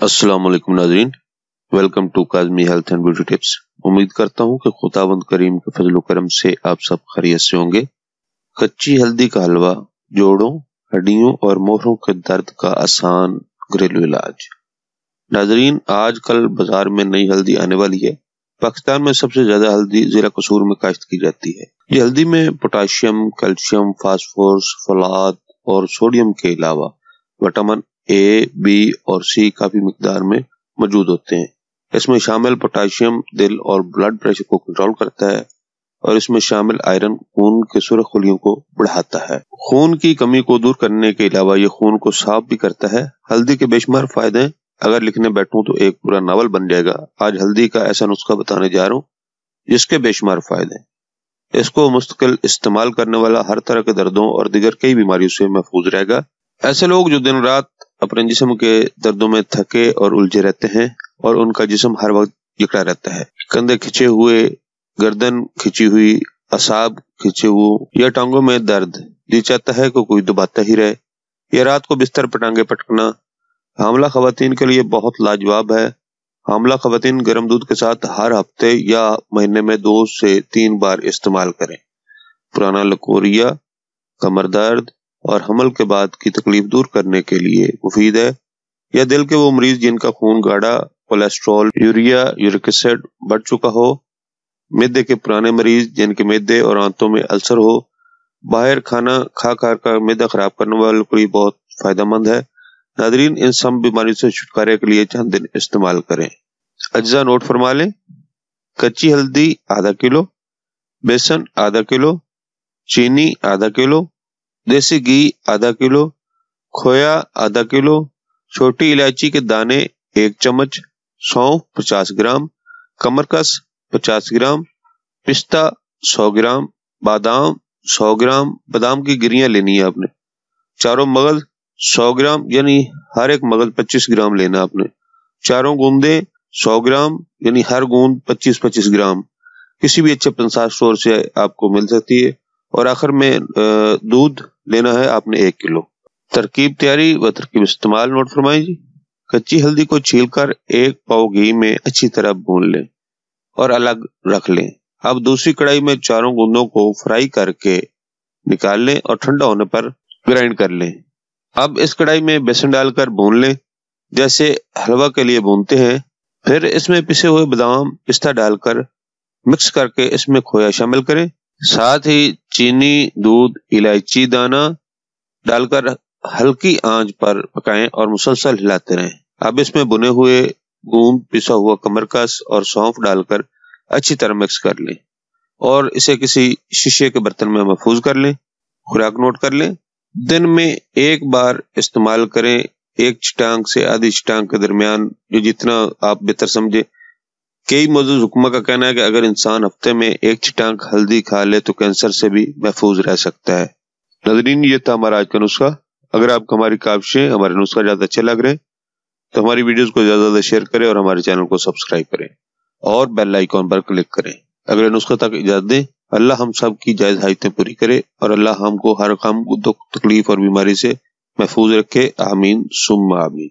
السلام علیکم ناظرین، welcome to Kazmi health and beauty tips. امید کرتا ہوں کہ خداوند کریم کے فضل و کرم سے آپ سب خیریت سے ہوں گے۔ کچی ہلدی کا حلوہ جوڑوں، ہڈیوں اور موڑوں کے درد کا آسان گھریلو علاج۔ ناظرین، آج کل بازار میں نئی ہلدی آنے والی ہے۔ پاکستان میں سب سے زیادہ ہلدی ضلع قصور میں کاشت کی جاتی ہے۔ یہ ہلدی میں پوٹاشیم، کیلشیم، فاسفورس، فولاد اور سوڈیم کے علاوہ وٹامن اے، بی اور سی کافی مقدار میں موجود ہوتے ہیں۔ اس میں شامل پوٹاشیم دل اور بلڈ پریشر کو کنٹرول کرتا ہے، اور اس میں شامل آئرن خون کے سرخ خلیوں کو بڑھاتا ہے۔ خون کی کمی کو دور کرنے کے علاوہ یہ خون کو صاف بھی کرتا ہے۔ ہلدی کے بے شمار فائدے اگر لکھنے بیٹھوں تو ایک پورا ناول بن جائے گا۔ آج ہلدی کا ایسا نسخہ بتانے جا رہا ہوں جس کے بے شمار فائدے ہیں۔ اس کو مستقل استعمال کرنے والا ہر طرح کے دردوں اور دیگر کئی بیماریوں سے محفوظ رہے گا۔ ایسے لوگ جو دن رات اپنے جسم کے دردوں میں تھکے اور الجھے رہتے ہیں اور ان کا جسم ہر وقت جکڑا رہتا ہے، کندھے کھچے ہوئے، گردن کھچی ہوئی، اعصاب کھچے ہوئے یا ٹانگوں میں درد، جی چاہتا ہے کہ کوئی دباتا ہی رہے، یا رات کو بستر پر ٹانگیں پٹکنا، حاملہ خواتین کے لیے بہت لاجواب ہے۔ حاملہ خواتین گرم دودھ کے ساتھ ہر ہفتے یا مہینے میں 2 سے 3 بار استعمال کریں۔ پرانا لکوریا، کمر درد اور حمل کے بعد کی تکلیف دور کرنے کے لیے مفید ہے۔ یا دل کے وہ مریض جن کا خون گاڑھا، کولیسٹرول، یوریا، یورک ایسڈ بڑھ چکا ہو، معدے کے پرانے مریض جن کے معدے اور آنتوں میں السر ہو، باہر کھانا کھا کر معدہ خراب کرنے والوں کے لیے بہت فائدہ مند ہے۔ ناظرین، ان سب بیماریوں سے چھٹکارے کے لیے چند دن استعمال کریں۔ اجزاء نوٹ فرما لیں۔ کچی ہلدی ½ کلو، بیسن ½ کلو، چینی ½ کلو، دیسی گھی ½ کلو، کھویا ½ کلو، چھوٹی الائچی کے دانے 1 چمچ، سونف 50 گرام، کمرکس 50 گرام، پستہ 100 گرام، بادام 100 گرام، بادام کی گریاں لینی ہے آپ نے، چاروں مغز 100 گرام، یعنی ہر ایک مغز 25 گرام لینا آپ نے، چاروں گوندیں 100 گرام، یعنی ہر گوند 25 گرام، کسی بھی اچھے پنسار اسٹور سے آپ کو مل سکتی ہے۔ اور آخر میں دودھ لینا ہے آپ نے 1 کلو۔ ترکیب تیاری و ترکیب استعمال نوٹ فرمائیں جی۔ کچی ہلدی کو چھیل کر 1 پاؤ گھی میں اچھی طرح بھون لیں اور الگ رکھ لیں۔ اب دوسری کڑھائی میں چاروں گوندوں کو فرائی کر کے نکال لیں اور ٹھنڈا ہونے پر گرائنڈ کر لیں۔ اب اس کڑھائی میں بیسن ڈال کر بھون لیں جیسے حلوہ کے لیے بھونتے ہیں۔ پھر اس میں پسے ہوئے بادام، پستہ ڈال کر مکس کر کے اس میں کھویا شامل کریں، ساتھ ہی چینی، دودھ، الائچی دانہ ڈال کر ہلکی آنچ پر پکائیں اور مسلسل ہلاتے رہیں۔ اب اس میں بنے ہوئے گوند، پسا ہوا کمرکس اور سونف ڈال کر اچھی طرح مکس کر لیں اور اسے کسی شیشے کے برتن میں محفوظ کر لیں۔ خوراک نوٹ کر لیں۔ دن میں 1 بار استعمال کریں، 1 چٹانگ سے آدھی چٹانگ کے درمیان، جو جتنا آپ بہتر سمجھے۔ کئی معزز حکمہ کا کہنا ہے کہ اگر انسان ہفتے میں 1 چٹانگ ہلدی کھا لے تو کینسر سے بھی محفوظ رہ سکتا ہے۔ ناظرین، یہ تھا ہمارا آج کا نسخہ۔ اگر آپ کو ہماری کاوشیں، ہمارے نسخہ زیادہ اچھے لگ رہے ہیں تو ہماری ویڈیوز کو زیادہ زیادہ شیئر کریں اور ہمارے چینل کو سبسکرائب کریں اور بیل آئیکن پر کلک کریں۔ اگلے نسخہ تک اجازت دیں۔ اللہ ہم سب کی جائز حاجتیں پوری کرے اور اللہ ہم کو ہر غم، دکھ، تکلیف اور بیماری سے محفوظ رکھے۔ آمین ثم آمین۔